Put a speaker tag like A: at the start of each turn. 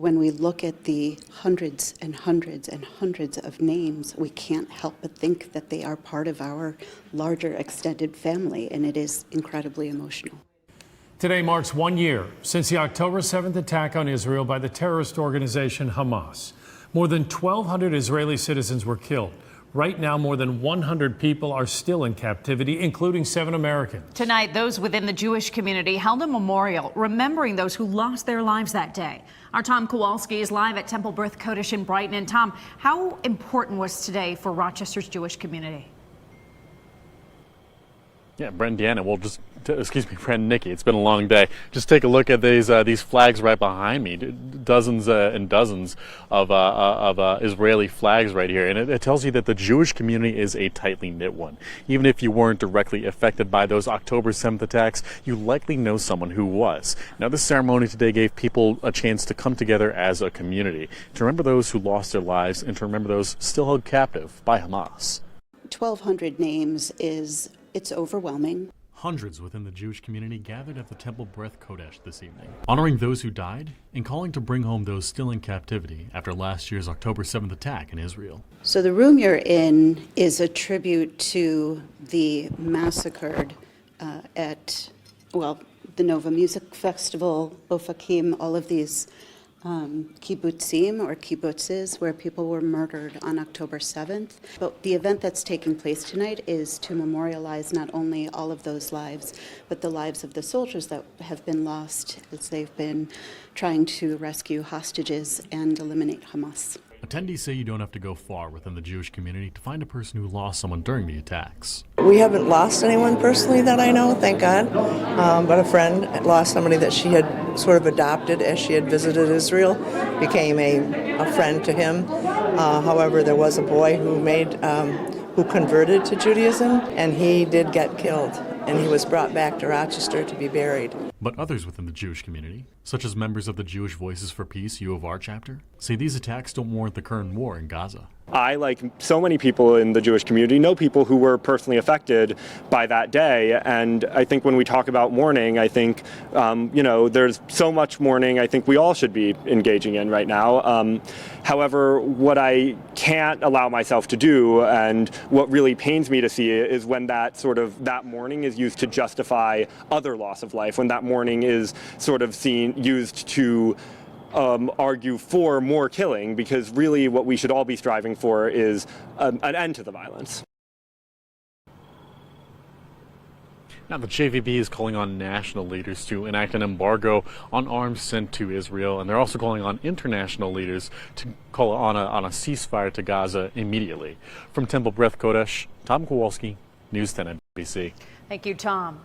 A: When we look at the hundreds and hundreds and hundreds of names, we can't help but think that they are part of our larger extended family, and it is incredibly emotional.
B: Today marks 1 year since the October 7th attack on Israel by the terrorist organization Hamas. More than 1,200 Israeli citizens were killed. Right now, more than 100 people are still in captivity, including 7 Americans.
C: Tonight, those within the Jewish community held a memorial remembering those who lost their lives that day. Our Tom Kowalski is live at Temple B'rith Kodesh in Brighton. And Tom, how important was today for Rochester's Jewish community?
D: Yeah, Brent, Deanna, Brent, Nikki, it's been a long day. Just take a look at these flags right behind me. Dozens and dozens of Israeli flags right here. And it tells you that the Jewish community is a tightly knit one. Even if you weren't directly affected by those October 7th attacks, you likely know someone who was. Now, this ceremony today gave people a chance to come together as a community, to remember those who lost their lives and to remember those still held captive by Hamas.
A: 1,200 names it's overwhelming.
D: Hundreds within the Jewish community gathered at the Temple B'rith Kodesh this evening, honoring those who died and calling to bring home those still in captivity after last year's October 7th attack in Israel.
A: So the room you're in is a tribute to the massacred at the Nova Music Festival, Ofakim, all of these kibbutzim or kibbutzes where people were murdered on October 7th. But the event that's taking place tonight is to memorialize not only all of those lives, but the lives of the soldiers that have been lost as they've been trying to rescue hostages and eliminate Hamas.
D: Attendees say you don't have to go far within the Jewish community to find a person who lost someone during the attacks.
E: We haven't lost anyone personally that I know, thank God, but a friend lost somebody that she had sort of adopted as she had visited Israel, became a friend to him. However, there was a boy who converted to Judaism, and he did get killed, and he was brought back to Rochester to be buried.
D: But others within the Jewish community, such as members of the Jewish Voices for Peace U of R chapter, say these attacks don't warrant the current war in Gaza.
F: I, like so many people in the Jewish community, know people who were personally affected by that day. And I think when we talk about mourning, I think, there's so much mourning I think we all should be engaging in right now. However, what I can't allow myself to do, and what really pains me to see, is when that mourning is used to justify other loss of life, when that mourning is used to argue for more killing, because really what we should all be striving for is an end to the violence.
D: Now, the JVB is calling on national leaders to enact an embargo on arms sent to Israel, and they're also calling on international leaders to call on a ceasefire to Gaza immediately. From Temple B'rith Kodesh, Tom Kowalski, News 10 NBC.
C: Thank you, Tom.